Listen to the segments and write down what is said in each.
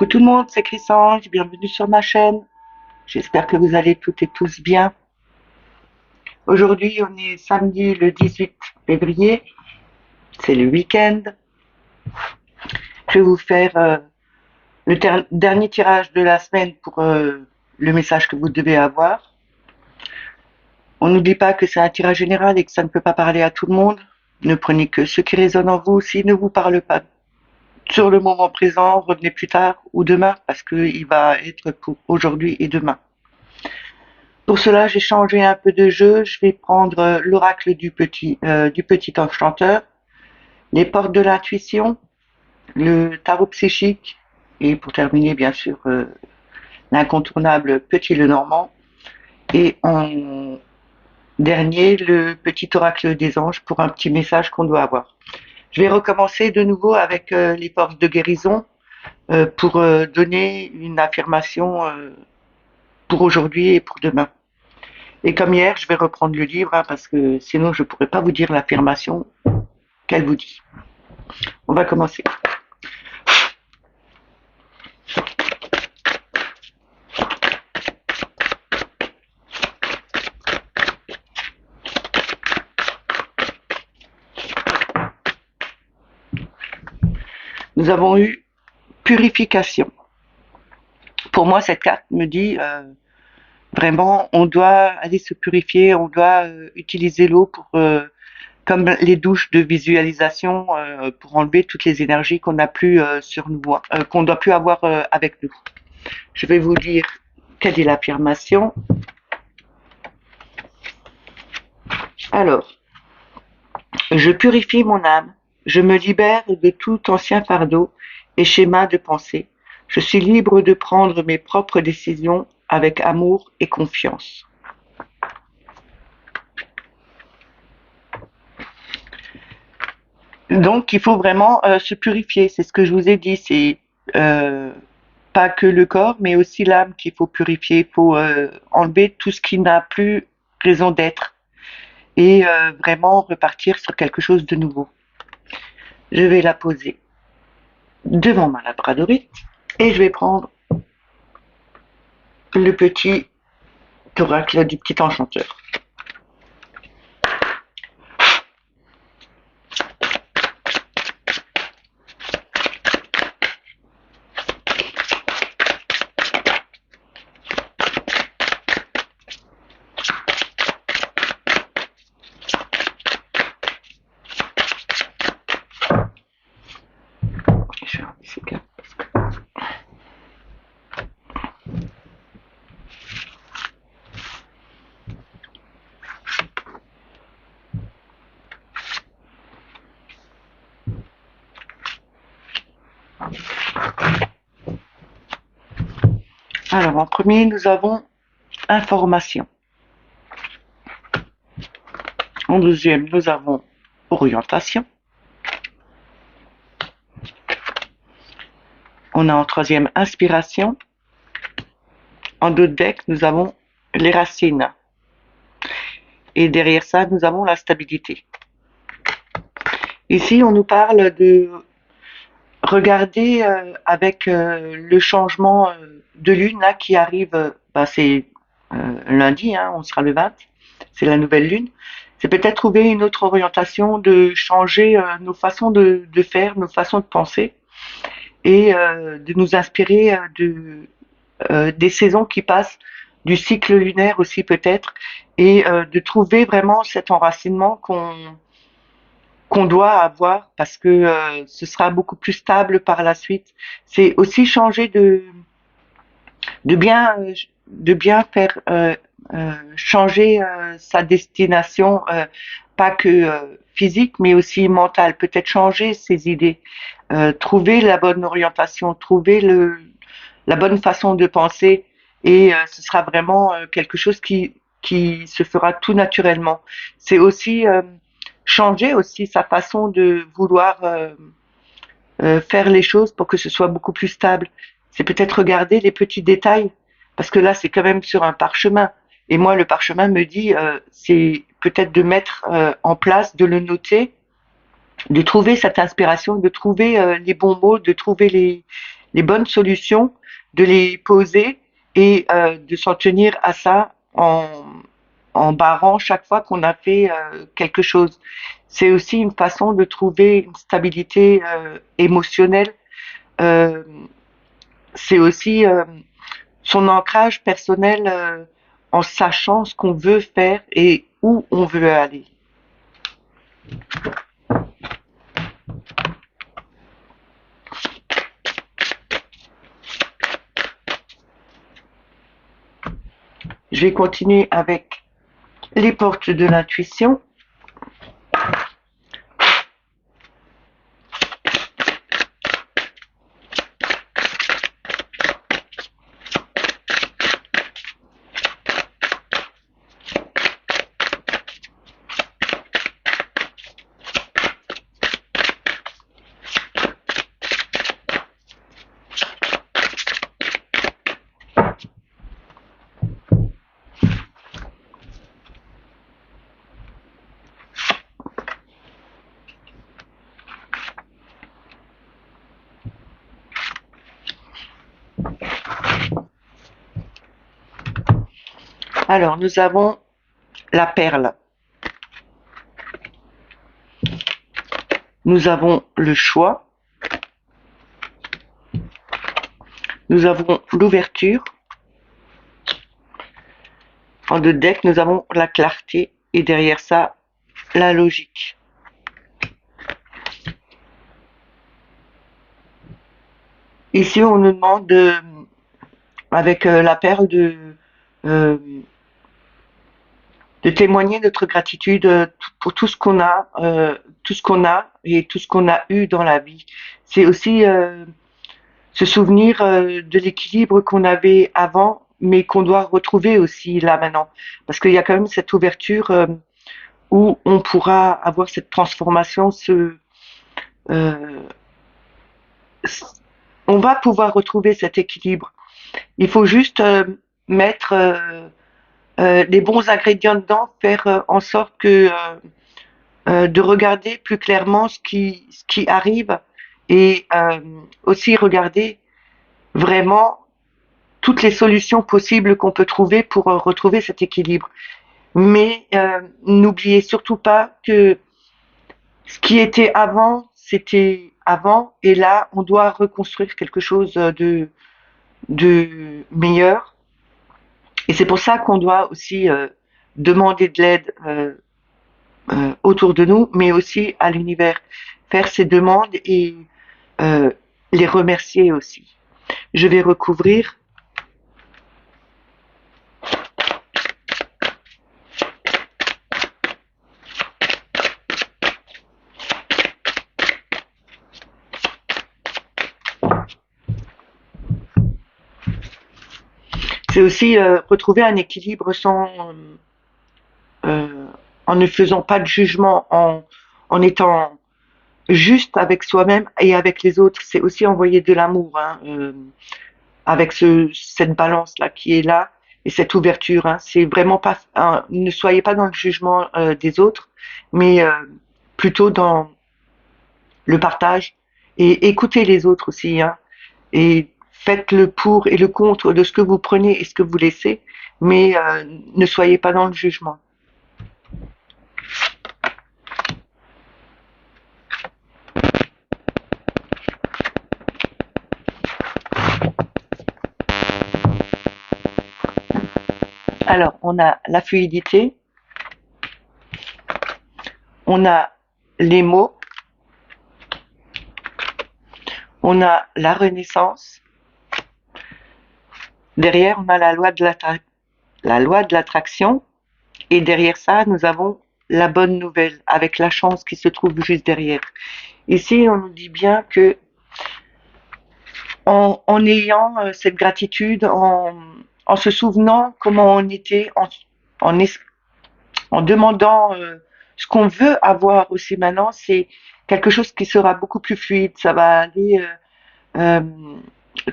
Coucou tout le monde, c'est Chrysange, bienvenue sur ma chaîne. J'espère que vous allez toutes et tous bien. Aujourd'hui, on est samedi le 18 février, c'est le week-end. Je vais vous faire le dernier tirage de la semaine pour le message que vous devez avoir. On n'oublie pas que c'est un tirage général et que ça ne peut pas parler à tout le monde. Ne prenez que ce qui résonne en vous. S'il ne vous parle pas sur le moment présent, revenez plus tard ou demain parce qu'il va être pour aujourd'hui et demain. Pour cela, j'ai changé un peu de jeu. Je vais prendre l'oracle du petit enchanteur, les portes de l'intuition, le tarot psychique et pour terminer, bien sûr, l'incontournable petit Lenormand. Et en dernier, le petit oracle des anges pour un petit message qu'on doit avoir. Je vais recommencer de nouveau avec les forces de guérison pour donner une affirmation pour aujourd'hui et pour demain. Et comme hier, je vais reprendre le livre parce que sinon je ne pourrais pas vous dire l'affirmation qu'elle vous dit. On va commencer. Nous avons eu purification. Pour moi, cette carte me dit vraiment, on doit aller se purifier, on doit utiliser l'eau pour comme les douches de visualisation pour enlever toutes les énergies qu'on n'a plus sur nous, qu'on ne doit plus avoir avec nous. Je vais vous dire quelle est l'affirmation. Alors, je purifie mon âme, je me libère de tout ancien fardeau et schéma de pensée. Je suis libre de prendre mes propres décisions avec amour et confiance. Donc, il faut vraiment se purifier. C'est ce que je vous ai dit. C'est pas que le corps, mais aussi l'âme qu'il faut purifier. Il faut enlever tout ce qui n'a plus raison d'être et vraiment repartir sur quelque chose de nouveau. Je vais la poser devant ma labradorite et je vais prendre le petit oracle du petit enchanteur. Je vais enlever ces cartes parce que... Alors, en premier, nous avons information. En deuxième, nous avons orientation. On a en troisième inspiration. En deux decks, nous avons les racines. Et derrière ça, nous avons la stabilité. Ici, on nous parle de regarder avec le changement de lune là qui arrive, c'est lundi, on sera le 20, c'est la nouvelle lune. C'est peut-être trouver une autre orientation, de changer nos façons de faire, nos façons de penser et de nous inspirer des saisons qui passent, du cycle lunaire aussi peut-être, et de trouver vraiment cet enracinement qu'on doit avoir parce que ce sera beaucoup plus stable par la suite. C'est aussi changer de bien de bien faire changer sa destination, pas que physique mais aussi mentale. Peut-être changer ses idées, trouver la bonne orientation, trouver la bonne façon de penser et ce sera vraiment quelque chose qui se fera tout naturellement. C'est aussi changer aussi sa façon de vouloir faire les choses pour que ce soit beaucoup plus stable. C'est peut-être regarder les petits détails, parce que là, c'est quand même sur un parchemin. Et moi, le parchemin me dit, c'est peut-être de mettre en place, de le noter, de trouver cette inspiration, de trouver les bons mots, de trouver les bonnes solutions, de les poser et de s'en tenir à ça en barrant chaque fois qu'on a fait quelque chose. C'est aussi une façon de trouver une stabilité émotionnelle. Euh, c'est aussi son ancrage personnel en sachant ce qu'on veut faire et où on veut aller. Je vais continuer avec les portes de l'intuition. Alors, nous avons la perle. Nous avons le choix. Nous avons l'ouverture. En deux decks, nous avons la clarté et derrière ça, la logique. Ici, on nous demande avec la perle euh, de témoigner notre gratitude pour tout ce qu'on a et tout ce qu'on a eu dans la vie. C'est aussi se souvenir de l'équilibre qu'on avait avant, mais qu'on doit retrouver aussi là maintenant, parce qu'il y a quand même cette ouverture où on pourra avoir cette transformation, euh, on va pouvoir retrouver cet équilibre. Il faut juste mettre les bons ingrédients dedans, faire en sorte que de regarder plus clairement ce qui arrive et aussi regarder vraiment toutes les solutions possibles qu'on peut trouver pour retrouver cet équilibre. Mais n'oubliez surtout pas que ce qui était avant, c'était avant, et là, on doit reconstruire quelque chose de meilleur. Et c'est pour ça qu'on doit aussi demander de l'aide autour de nous, mais aussi à l'univers. Faire ces demandes et euh, les remercier aussi. Je vais recouvrir. C'est aussi retrouver un équilibre euh, en ne faisant pas de jugement, en étant juste avec soi-même et avec les autres. C'est aussi envoyer de l'amour, hein, avec cette balance-là qui est là et cette ouverture. Hein. C'est vraiment pas, ne soyez pas dans le jugement des autres, mais plutôt dans le partage et écoutez les autres aussi. Hein, et faites le pour et le contre de ce que vous prenez et ce que vous laissez, mais ne soyez pas dans le jugement. Alors, on a la fluidité, on a les mots, on a la renaissance. Derrière, on a la loi de l'attraction. Et derrière ça, nous avons la bonne nouvelle, avec la chance qui se trouve juste derrière. Ici, on nous dit bien que en ayant cette gratitude, en se souvenant comment on était, en, en demandant ce qu'on veut avoir aussi maintenant, c'est quelque chose qui sera beaucoup plus fluide. Ça va aller euh,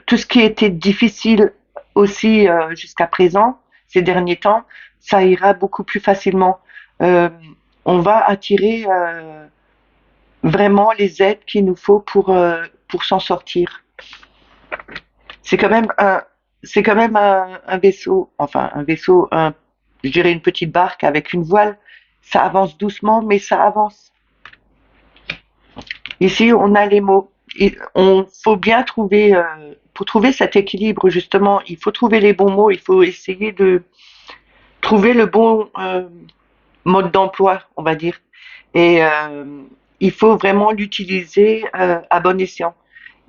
tout ce qui était difficile aussi jusqu'à présent, ces derniers temps, ça ira beaucoup plus facilement. Euh, on va attirer vraiment les aides qu'il nous faut pour s'en sortir. C'est quand même un vaisseau, enfin un vaisseau, je dirais une petite barque avec une voile. Ça avance doucement, mais ça avance. Ici, on a les mots. On faut bien trouver, pour trouver cet équilibre justement, il faut trouver les bons mots. Il faut essayer de trouver le bon mode d'emploi, on va dire. Et il faut vraiment l'utiliser à bon escient.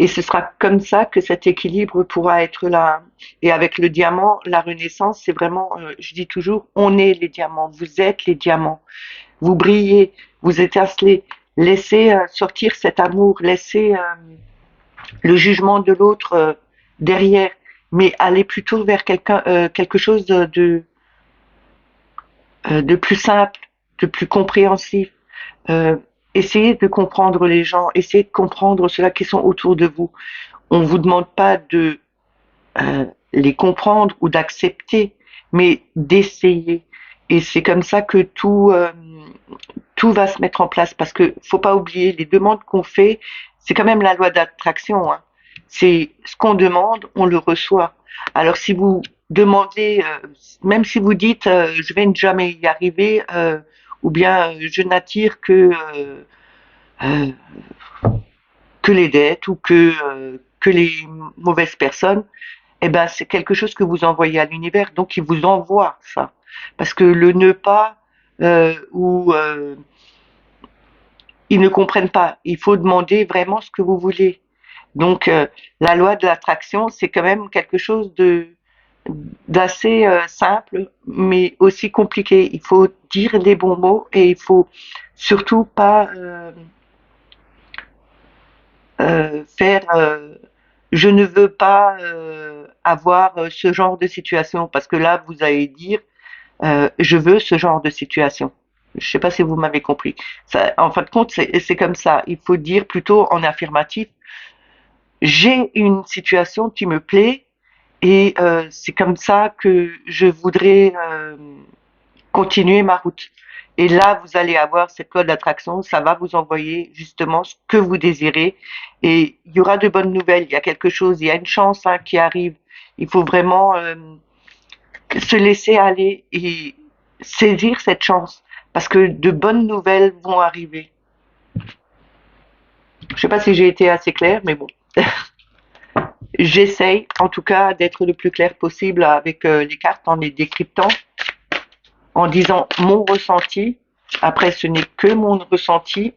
Et ce sera comme ça que cet équilibre pourra être là. Et avec le diamant, la renaissance, c'est vraiment, je dis toujours, on est les diamants, vous êtes les diamants, vous brillez, vous étincelez. Laissez sortir cet amour, laissez le jugement de l'autre derrière, mais allez plutôt vers quelque chose de plus simple, de plus compréhensif. Euh, Essayez de comprendre les gens, essayez de comprendre ceux-là qui sont autour de vous. On ne vous demande pas de les comprendre ou d'accepter, mais d'essayer. Et c'est comme ça que tout va se mettre en place. Parce que faut pas oublier, les demandes qu'on fait, c'est quand même la loi d'attraction. Hein. C'est ce qu'on demande, on le reçoit. Alors si vous demandez, même si vous dites je vais ne jamais y arriver, ou bien je n'attire euh, que les dettes ou que les mauvaises personnes, eh ben c'est quelque chose que vous envoyez à l'univers, donc il vous envoie ça. Parce que le ne pas ou ils ne comprennent pas. Il faut demander vraiment ce que vous voulez. Donc la loi de l'attraction, c'est quand même quelque chose de d'assez simple, mais aussi compliqué. Il faut dire les bons mots et il faut surtout pas faire je ne veux pas avoir ce genre de situation parce que là vous allez dire je veux ce genre de situation. Je ne sais pas si vous m'avez compris. Ça, en fin de compte, c'est comme ça. Il faut dire plutôt en affirmatif j'ai une situation qui me plaît et c'est comme ça que je voudrais continuer ma route. Et là, vous allez avoir cette loi d'attraction, ça va vous envoyer justement ce que vous désirez. Et il y aura de bonnes nouvelles, il y a quelque chose, il y a une chance hein, qui arrive. Il faut vraiment se laisser aller et saisir cette chance, parce que de bonnes nouvelles vont arriver. Je sais pas si j'ai été assez claire, mais bon. J'essaye en tout cas d'être le plus clair possible avec les cartes en les décryptant, en disant mon ressenti. Après, ce n'est que mon ressenti.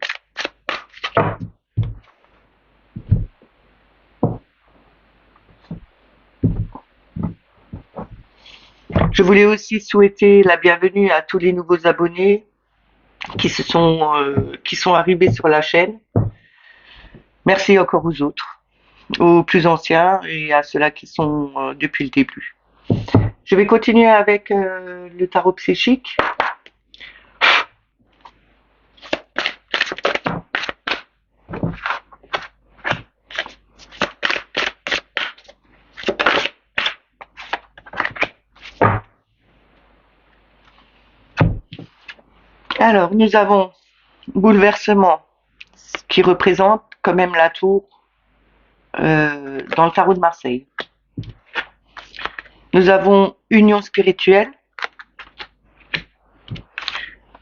Je voulais aussi souhaiter la bienvenue à tous les nouveaux abonnés qui sont arrivés sur la chaîne. Merci encore aux autres, aux plus anciens et à ceux-là qui sont depuis le début. Je vais continuer avec le tarot psychique. Alors, nous avons bouleversement, qui représente quand même la tour dans le tarot de Marseille. Nous avons union spirituelle,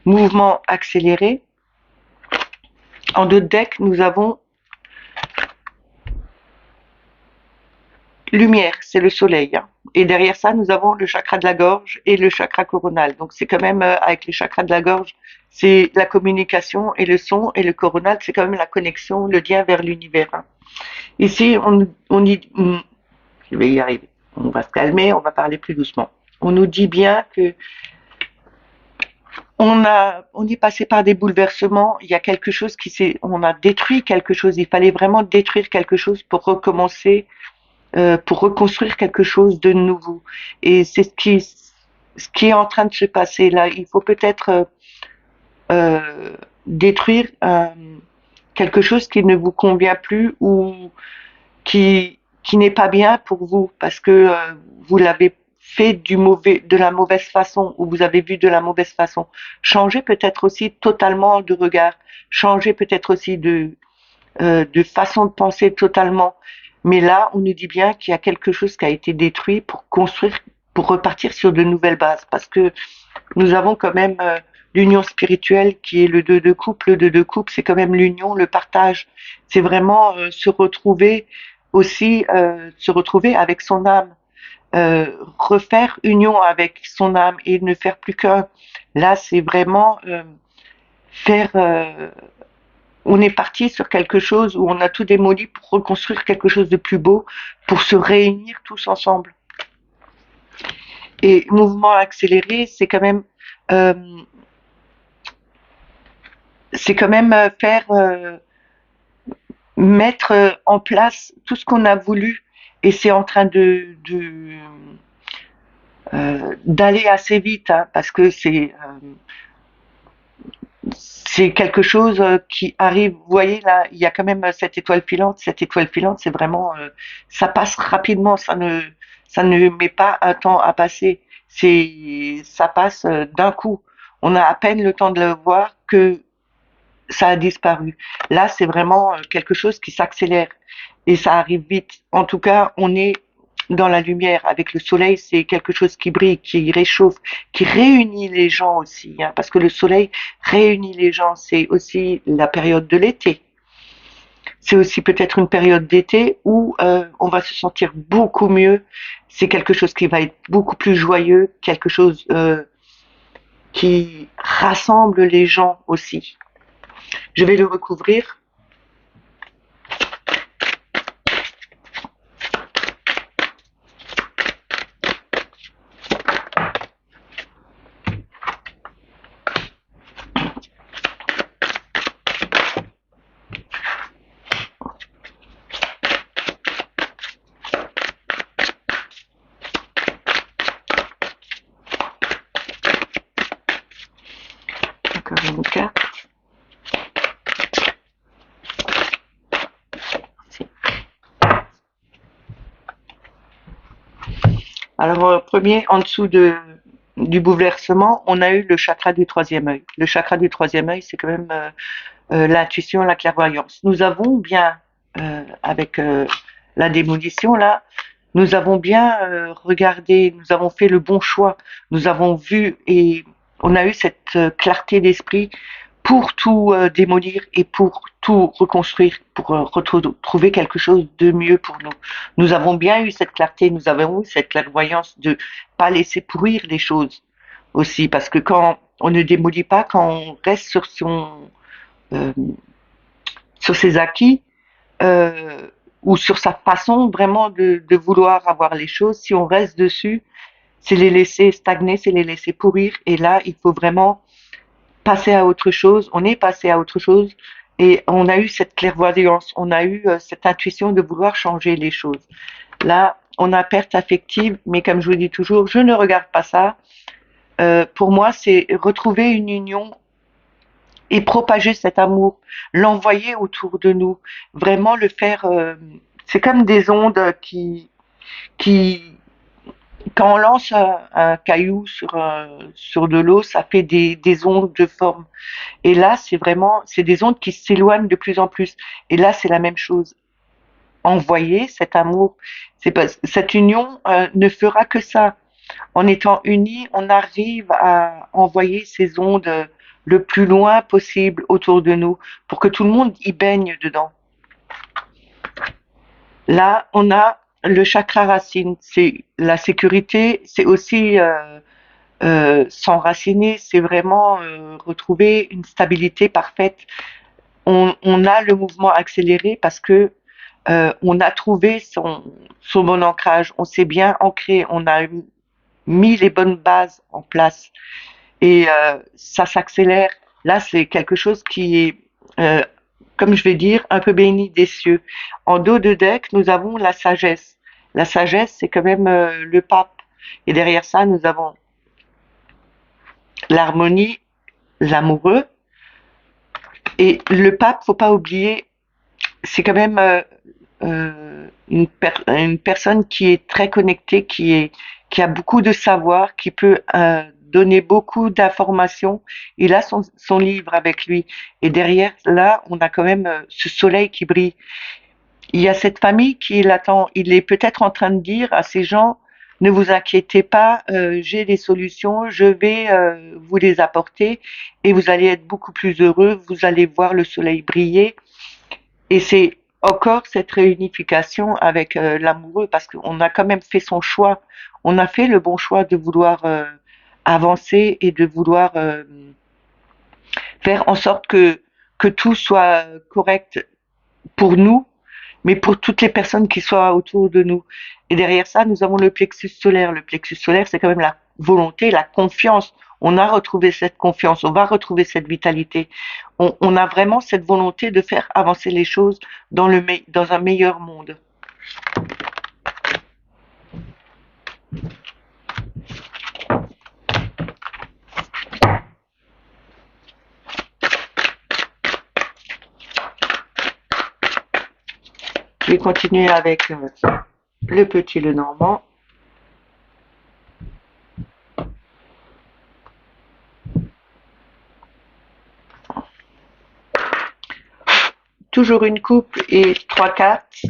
mouvement accéléré. En d'autres decks, nous avons lumière, c'est le soleil. Hein. Et derrière ça, nous avons le chakra de la gorge et le chakra coronal. Donc c'est quand même avec les chakras de la gorge, c'est la communication et le son, et le coronal, c'est quand même la connexion, le lien vers l'univers. Hein. Ici, je vais y arriver. On va se calmer, on va parler plus doucement. On nous dit bien que on est passé par des bouleversements. Il y a quelque chose on a détruit quelque chose. Il fallait vraiment détruire quelque chose pour recommencer, pour reconstruire quelque chose de nouveau. Et c'est ce qui est en train de se passer là. Il faut peut-être détruire quelque chose qui ne vous convient plus ou qui n'est pas bien pour vous parce que vous l'avez fait de la mauvaise façon ou vous avez vu de la mauvaise façon. Changez peut-être aussi totalement de regard, changez peut-être aussi de façon de penser totalement. Mais là, on nous dit bien qu'il y a quelque chose qui a été détruit pour construire, pour repartir sur de nouvelles bases. Parce que nous avons quand même l'union spirituelle qui est le deux de couple. Le deux de couple, c'est quand même l'union, le partage. C'est vraiment se retrouver aussi, se retrouver avec son âme, refaire union avec son âme et ne faire plus qu'un. Là, c'est vraiment faire. On est parti sur quelque chose où on a tout démoli pour reconstruire quelque chose de plus beau, pour se réunir tous ensemble. Et mouvement accéléré, euh, c'est quand même faire mettre en place tout ce qu'on a voulu et c'est en train d'aller assez vite hein, parce que c'est quelque chose qui arrive. Vous voyez là, il y a quand même cette étoile filante. Cette étoile filante, c'est vraiment ça passe rapidement. Ça ne met pas un temps à passer. Ça passe d'un coup. On a à peine le temps de le voir que ça a disparu. Là, c'est vraiment quelque chose qui s'accélère et ça arrive vite. En tout cas, on est dans la lumière avec le soleil, c'est quelque chose qui brille, qui réchauffe, qui réunit les gens aussi, hein, parce que le soleil réunit les gens. C'est aussi la période de l'été. C'est aussi peut-être une période d'été où on va se sentir beaucoup mieux. C'est quelque chose qui va être beaucoup plus joyeux, quelque chose qui rassemble les gens aussi. Je vais le recouvrir. Encore une carte. Alors, premier, en dessous du bouleversement, on a eu le chakra du troisième œil. Le chakra du troisième œil, c'est quand même l'intuition, la clairvoyance. Nous avons bien, avec la démolition là, nous avons bien regardé, nous avons fait le bon choix, nous avons vu et on a eu cette clarté d'esprit pour tout démolir et pour tout reconstruire, pour retrouver quelque chose de mieux pour nous. Nous avons bien eu cette clarté, nous avons eu cette clairvoyance de pas laisser pourrir les choses aussi, parce que quand on ne démolit pas, quand on reste euh, sur ses acquis ou sur sa façon vraiment de vouloir avoir les choses, si on reste dessus, c'est les laisser stagner, c'est les laisser pourrir. Et là, il faut vraiment passer à autre chose. On est passé à autre chose et on a eu cette clairvoyance, on a eu cette intuition de vouloir changer les choses. Là, on a perte affective, mais comme je vous dis toujours, je ne regarde pas ça. Pour moi, c'est retrouver une union et propager cet amour, l'envoyer autour de nous, vraiment le faire. C'est comme des ondes qui quand on lance un caillou sur de l'eau, ça fait des ondes de forme. Et là, c'est des ondes qui s'éloignent de plus en plus. Et là, c'est la même chose. Envoyer cet amour, c'est pas, cette union ne fera que ça. En étant unis, on arrive à envoyer ces ondes le plus loin possible autour de nous pour que tout le monde y baigne dedans. Là, on a le chakra racine, c'est la sécurité, c'est aussi s'enraciner, c'est vraiment retrouver une stabilité parfaite. On a le mouvement accéléré parce que on a trouvé son bon ancrage, on s'est bien ancré, on a mis les bonnes bases en place et ça s'accélère. Là, c'est quelque chose qui est, euh, comme je vais dire, un peu béni des cieux. En dos de deck, nous avons la sagesse. La sagesse, c'est quand même le pape. Et derrière ça, nous avons l'harmonie, l'amoureux. Et le pape, faut pas oublier, c'est quand même une personne qui est très connectée, qui a beaucoup de savoir, qui peut donner beaucoup d'informations. Il a son livre avec lui. Et derrière, là, on a quand même ce soleil qui brille. Il y a cette famille qui l'attend. Il est peut-être en train de dire à ces gens, ne vous inquiétez pas, j'ai des solutions, je vais vous les apporter et vous allez être beaucoup plus heureux, vous allez voir le soleil briller. Et c'est encore cette réunification avec l'amoureux parce qu'on a quand même fait son choix. On a fait le bon choix de vouloir avancer et de vouloir faire en sorte que tout soit correct pour nous, mais pour toutes les personnes qui soient autour de nous. Et derrière ça, nous avons le plexus solaire. Le plexus solaire, c'est quand même la volonté, la confiance. On a retrouvé cette confiance, on va retrouver cette vitalité. On a vraiment cette volonté de faire avancer les choses dans un meilleur monde. Je vais continuer avec le petit le normand. Toujours une coupe et trois cartes,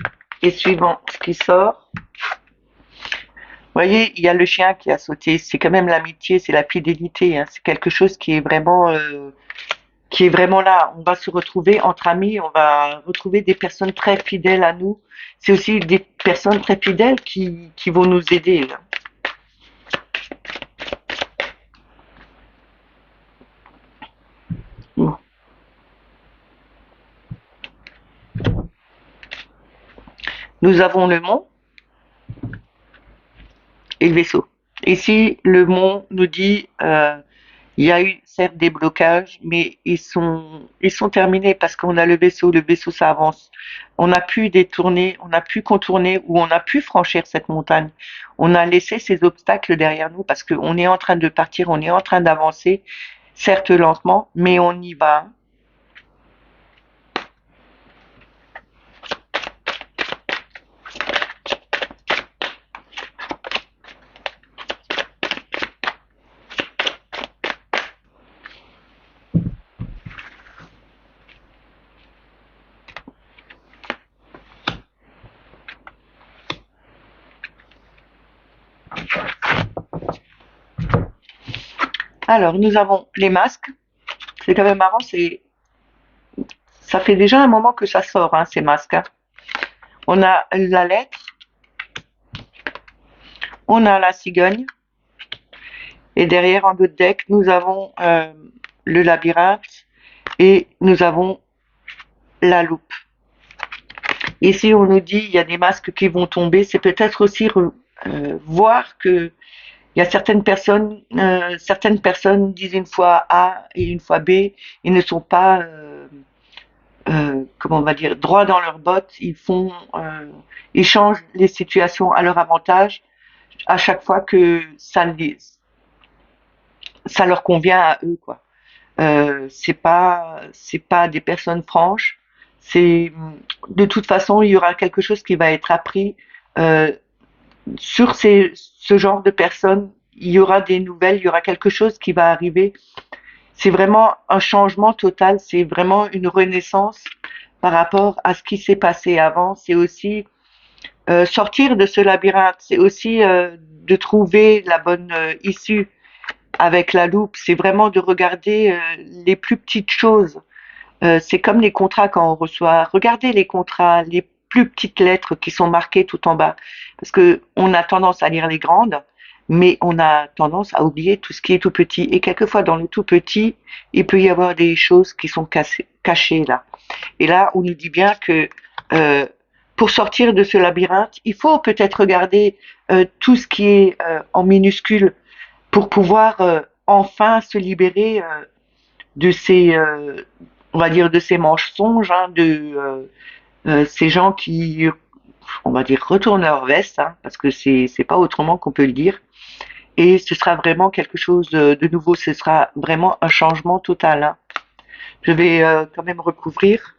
et suivant ce qui sort. Vous voyez, il y a le chien qui a sauté. C'est quand même l'amitié, c'est la fidélité. Hein. C'est quelque chose qui est vraiment là. On va se retrouver entre amis, on va retrouver des personnes très fidèles à nous. C'est aussi des personnes très fidèles qui vont nous aider. Là. Bon. Nous avons le mont et le vaisseau. Ici, le mont nous dit il y a eu certes des blocages, mais ils sont terminés parce qu'on a le vaisseau ça avance. On a pu détourner, on a pu contourner ou on a pu franchir cette montagne. On a laissé ces obstacles derrière nous parce qu'on est en train de partir, on est en train d'avancer, certes lentement, mais on y va. Alors, nous avons les masques. C'est quand même marrant, ça fait déjà un moment que ça sort, hein, ces masques. Hein. On a la lettre, on a la cigogne, et derrière en d'autres deck, nous avons le labyrinthe et nous avons la loupe. Ici, on nous dit il y a des masques qui vont tomber. C'est peut-être aussi voir que il y a certaines personnes disent une fois A et une fois B et ne sont pas, comment on va dire, droits dans leurs bottes. Ils changent les situations à leur avantage à chaque fois que ça leur convient à eux, quoi. C'est pas des personnes franches. C'est de toute façon, il y aura quelque chose qui va être appris euh, sur ce genre de personnes. Il y aura des nouvelles, il y aura quelque chose qui va arriver. C'est vraiment un changement total. C'est vraiment une renaissance par rapport à ce qui s'est passé avant. C'est aussi sortir de ce labyrinthe. C'est aussi de trouver la bonne issue avec la loupe. C'est vraiment de regarder les plus petites choses. C'est comme les contrats quand on reçoit. Regardez les contrats, les plus petites lettres qui sont marquées tout en bas. Parce que on a tendance à lire les grandes, mais on a tendance à oublier tout ce qui est tout petit. Et quelquefois, dans le tout petit, il peut y avoir des choses qui sont cachées là. Et là, on nous dit bien que euh, pour sortir de ce labyrinthe, il faut peut-être regarder tout ce qui est en minuscule pour pouvoir enfin se libérer de ces, on va dire, de ces mensonges, hein, de ces gens qui, on va dire, retournent leur veste, hein, parce que c'est pas autrement qu'on peut le dire. Et ce sera vraiment quelque chose de nouveau. Ce sera vraiment un changement total. Hein. Je vais quand même recouvrir.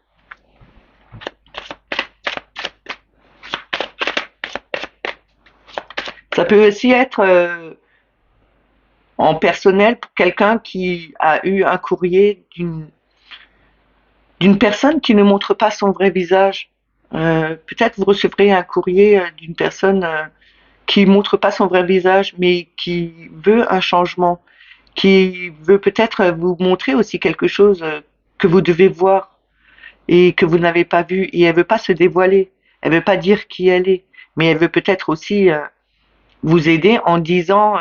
Ça peut aussi être en personnel pour quelqu'un qui a eu un courrier d'une personne qui ne montre pas son vrai visage. Peut-être vous recevrez un courrier d'une personne qui montre pas son vrai visage, mais qui veut un changement, qui veut peut-être vous montrer aussi quelque chose que vous devez voir et que vous n'avez pas vu. Et elle veut pas se dévoiler, elle veut pas dire qui elle est, mais elle veut peut-être aussi vous aider en disant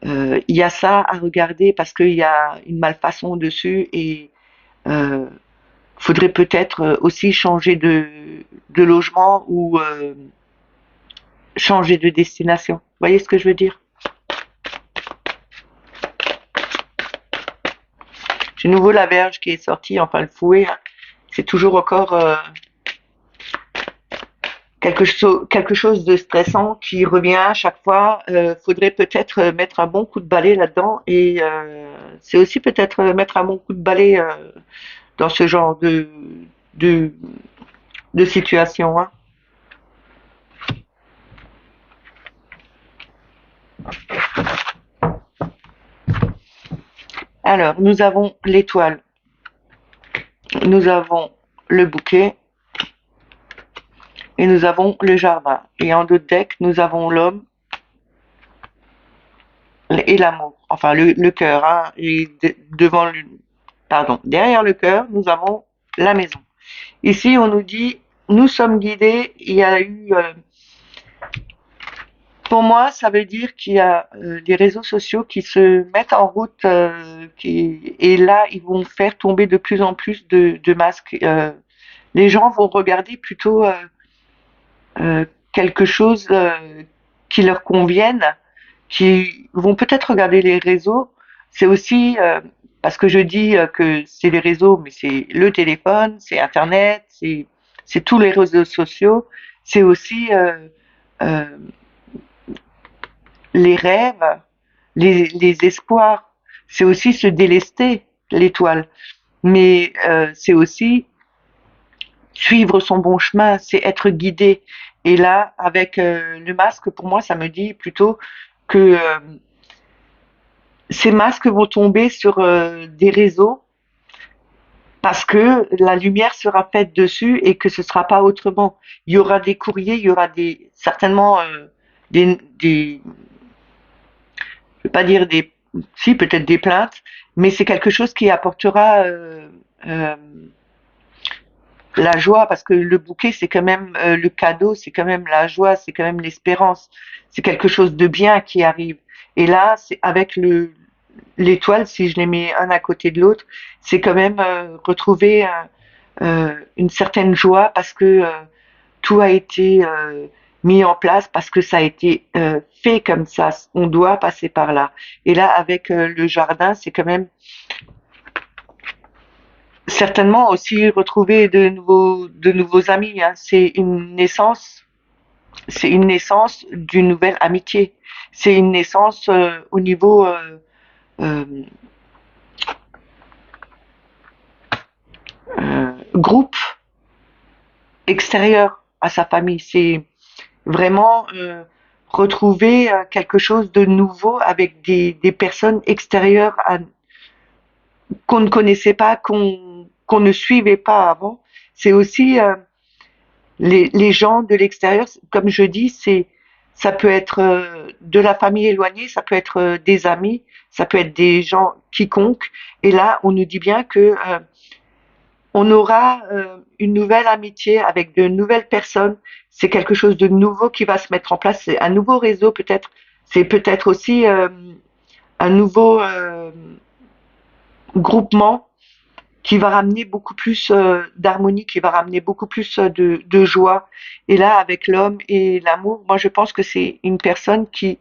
il y a ça à regarder parce qu'il y a une malfaçon dessus et euh, faudrait peut-être aussi changer de logement ou changer de destination. Vous voyez ce que je veux dire? J'ai nouveau la verge qui est sortie, enfin le fouet, hein. C'est toujours encore quelque chose de stressant qui revient à chaque fois. Faudrait peut-être mettre un bon coup de balai là-dedans et c'est aussi peut-être mettre un bon coup de balai dans ce genre de, de situation, hein. Alors, nous avons l'étoile, nous avons le bouquet et nous avons le jardin. Et en d'autres decks, nous avons l'homme et l'amour, enfin le cœur, hein, et devant le, pardon, derrière le cœur, nous avons la maison. Ici, on nous dit, nous sommes guidés. Il y a eu, pour moi, ça veut dire qu'il y a des réseaux sociaux qui se mettent en route, et là, ils vont faire tomber de plus en plus de masques. Les gens vont regarder plutôt quelque chose qui leur convienne, qui vont peut-être regarder les réseaux. C'est aussi parce que je dis que c'est les réseaux, mais c'est le téléphone, c'est Internet, c'est tous les réseaux sociaux, c'est aussi euh, les rêves, les espoirs, c'est aussi se délester l'étoile, mais c'est aussi suivre son bon chemin, c'est être guidé. Et là, avec le masque, pour moi, ça me dit plutôt que ces masques vont tomber sur des réseaux parce que la lumière sera faite dessus et que ce sera pas autrement. Il y aura des courriers, il y aura des certainement des je vais pas dire des si peut-être des plaintes, mais c'est quelque chose qui apportera euh, la joie parce que le bouquet c'est quand même le cadeau, c'est quand même la joie, c'est quand même l'espérance, c'est quelque chose de bien qui arrive. Et là, c'est avec le l'étoile, si je les mets un à côté de l'autre, c'est quand même retrouver une certaine joie parce que tout a été mis en place, parce que ça a été fait comme ça. On doit passer par là. Et là, avec le jardin, c'est quand même certainement aussi retrouver de nouveaux amis, hein. C'est une naissance d'une nouvelle amitié. C'est une naissance au niveau euh, groupe extérieur à sa famille. C'est vraiment retrouver quelque chose de nouveau avec des personnes extérieures qu'on ne connaissait pas, qu'on ne suivait pas avant. C'est aussi les gens de l'extérieur, comme je dis, ça peut être de la famille éloignée, ça peut être des amis, ça peut être des gens quiconques. Et là, on nous dit bien que on aura une nouvelle amitié avec de nouvelles personnes. C'est quelque chose de nouveau qui va se mettre en place. C'est un nouveau réseau peut-être. C'est peut-être aussi un nouveau groupement qui va ramener beaucoup plus d'harmonie, qui va ramener beaucoup plus de joie. Et là, avec l'homme et l'amour, moi je pense que c'est une personne qui...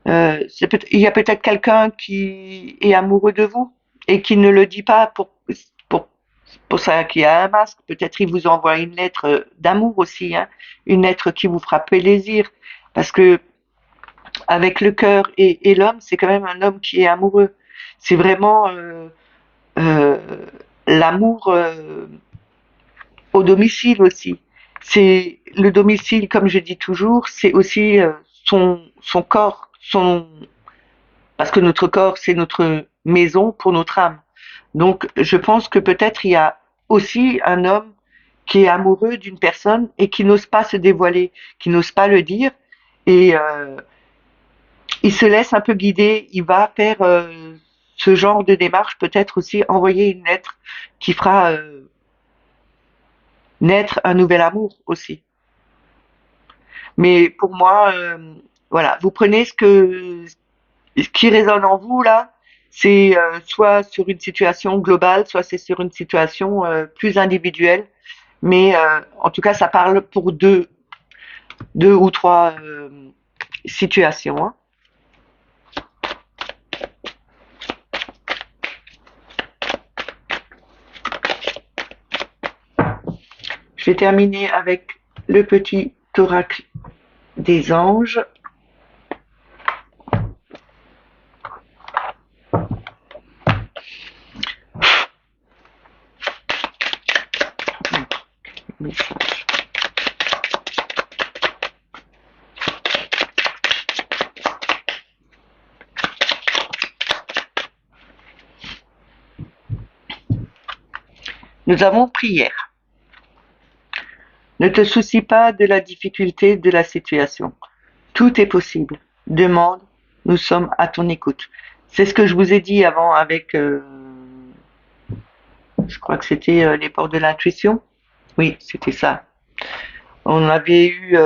il y a peut-être quelqu'un qui est amoureux de vous et qui ne le dit pas pour pour ça qu'il y a un masque. Peut-être il vous envoie une lettre d'amour aussi, hein, une lettre qui vous fera plaisir. Parce que avec le cœur et l'homme, c'est quand même un homme qui est amoureux. C'est vraiment euh, l'amour au domicile aussi. C'est le domicile, comme je dis toujours, c'est aussi son corps, parce que notre corps, c'est notre maison pour notre âme. Donc, je pense que peut-être il y a aussi un homme qui est amoureux d'une personne et qui n'ose pas se dévoiler, qui n'ose pas le dire, et il se laisse un peu guider, il va faire ce genre de démarche, peut-être aussi envoyer une lettre qui fera naître un nouvel amour aussi. Mais pour moi, voilà, vous prenez ce qui résonne en vous là, c'est soit sur une situation globale, soit c'est sur une situation plus individuelle. Mais en tout cas, ça parle pour deux ou trois situations, hein. Je vais terminer avec le petit oracle des anges. Message. Nous avons prière. Ne te soucie pas de la difficulté de la situation. Tout est possible. Demande, nous sommes à ton écoute. C'est ce que je vous ai dit avant avec, je crois que c'était les portes de l'intuition. Oui, c'était ça. On avait eu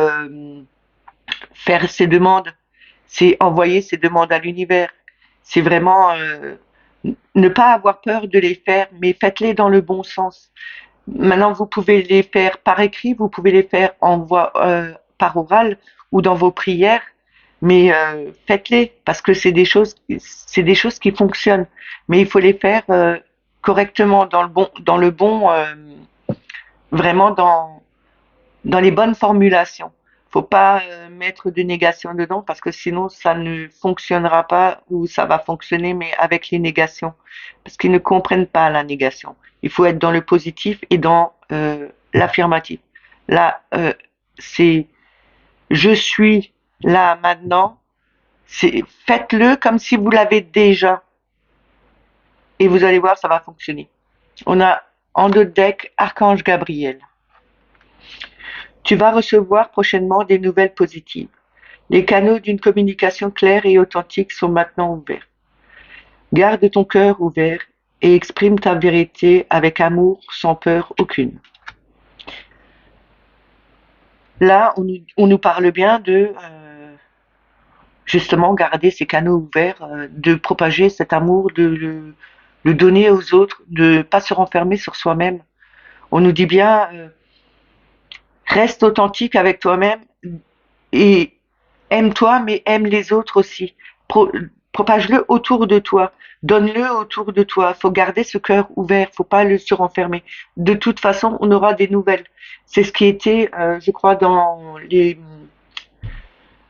faire ces demandes, c'est envoyer ces demandes à l'univers. C'est vraiment ne pas avoir peur de les faire, mais faites-les dans le bon sens. Maintenant, vous pouvez les faire par écrit, vous pouvez les faire en voix, par oral ou dans vos prières, mais faites-les parce que c'est des choses qui fonctionnent. Mais il faut les faire correctement, dans le bon, vraiment dans les bonnes formulations. Faut pas mettre de négation dedans parce que sinon ça ne fonctionnera pas ou ça va fonctionner mais avec les négations parce qu'ils ne comprennent pas la négation. Il faut être dans le positif et dans l'affirmatif. Là, c'est je suis là maintenant. C'est faites-le comme si vous l'avez déjà et vous allez voir ça va fonctionner. On a en deux decks Archange Gabriel. Tu vas recevoir prochainement des nouvelles positives. Les canaux d'une communication claire et authentique sont maintenant ouverts. Garde ton cœur ouvert et exprime ta vérité avec amour, sans peur aucune. Là, on nous parle bien de justement garder ces canaux ouverts, de propager cet amour, de le donner aux autres, de pas se renfermer sur soi-même. On nous dit bien reste authentique avec toi-même et aime-toi, mais aime les autres aussi. Propage-le autour de toi. Donne-le autour de toi. Faut garder ce cœur ouvert. Faut pas le surenfermer. De toute façon, on aura des nouvelles. C'est ce qui était, je crois, dans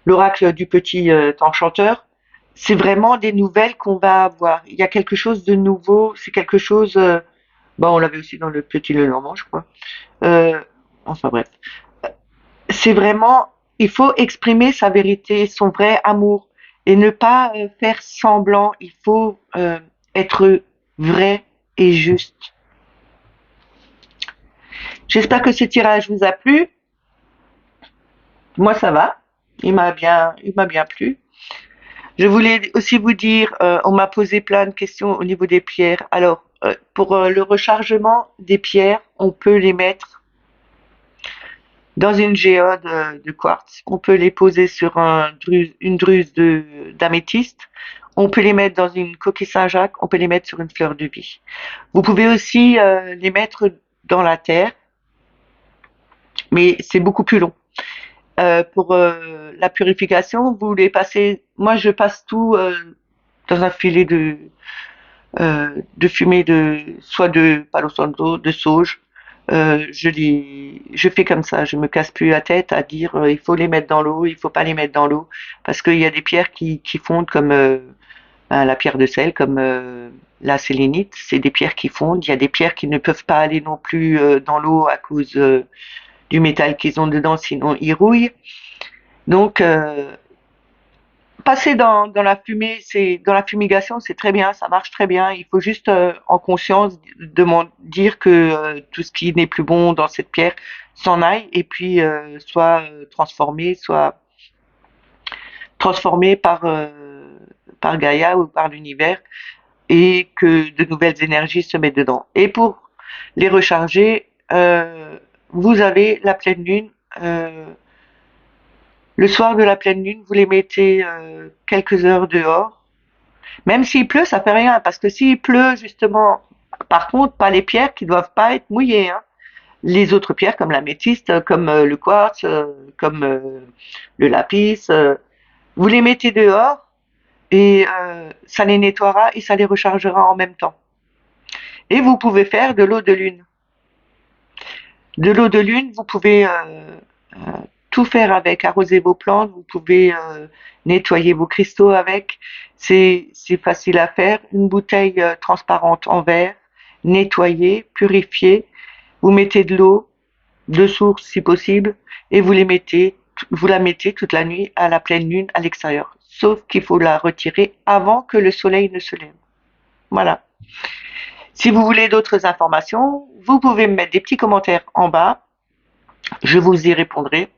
l'oracle du petit enchanteur. C'est vraiment des nouvelles qu'on va avoir. Il y a quelque chose de nouveau. C'est quelque chose. Bon, on l'avait aussi dans le petit Lenormand, je crois. Euh, enfin bref. C'est vraiment, il faut exprimer sa vérité, son vrai amour et ne pas faire semblant. Il faut être vrai et juste. J'espère que ce tirage vous a plu. Moi, ça va. Il m'a bien plu. Je voulais aussi vous dire, on m'a posé plein de questions au niveau des pierres. Alors, pour le rechargement des pierres, on peut les mettre dans une géode de quartz. On peut les poser sur une druse d'améthyste. On peut les mettre dans une coquille Saint-Jacques. On peut les mettre sur une fleur de vie. Vous pouvez aussi les mettre dans la terre, mais c'est beaucoup plus long. Pour la purification, vous les passez. Moi, je passe tout dans un filet de fumée soit de Palo Santo, de sauge. Je fais comme ça, je me casse plus la tête à dire il faut les mettre dans l'eau, il faut pas les mettre dans l'eau, parce qu'il y a des pierres qui fondent comme la pierre de sel, comme la sélénite, c'est des pierres qui fondent. Il y a des pierres qui ne peuvent pas aller non plus dans l'eau à cause du métal qu'ils ont dedans, sinon ils rouillent. Donc passer dans la fumée, dans la fumigation, c'est très bien, ça marche très bien. Il faut juste en conscience dire que tout ce qui n'est plus bon dans cette pierre s'en aille et puis soit transformé par Gaïa ou par l'univers et que de nouvelles énergies se mettent dedans. Et pour les recharger, vous avez la pleine lune. Le soir de la pleine lune, vous les mettez quelques heures dehors. Même s'il pleut, ça fait rien, parce que s'il pleut, justement, par contre, pas les pierres qui doivent pas être mouillées, hein. Les autres pierres, comme l'améthyste, comme le quartz, comme le lapis, vous les mettez dehors et ça les nettoiera et ça les rechargera en même temps. Et vous pouvez faire de l'eau de lune. De l'eau de lune, vous pouvez tout faire avec, arroser vos plantes, vous pouvez nettoyer vos cristaux avec. C'est facile à faire. Une bouteille transparente en verre, nettoyée, purifiée. Vous mettez de l'eau, de source si possible, et vous la mettez toute la nuit à la pleine lune à l'extérieur. Sauf qu'il faut la retirer avant que le soleil ne se lève. Voilà. Si vous voulez d'autres informations, vous pouvez me mettre des petits commentaires en bas. Je vous y répondrai.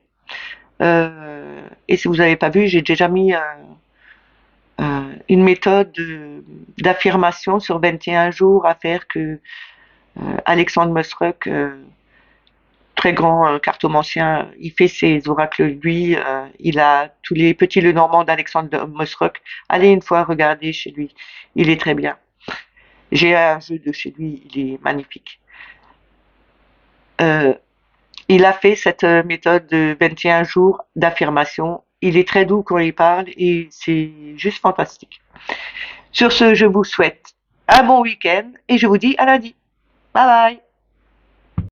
Et si vous n'avez pas vu, j'ai déjà mis une méthode d'affirmation sur 21 jours à faire que Alexandre Mosruck, très grand cartomancien, il fait ses oracles lui. Il a tous les petits Lenormand d'Alexandre Mosruck. Allez une fois regarder chez lui, il est très bien. J'ai un jeu de chez lui, il est magnifique. Il a fait cette méthode de 21 jours d'affirmation. Il est très doux quand il parle et c'est juste fantastique. Sur ce, je vous souhaite un bon week-end et je vous dis à lundi. Bye bye!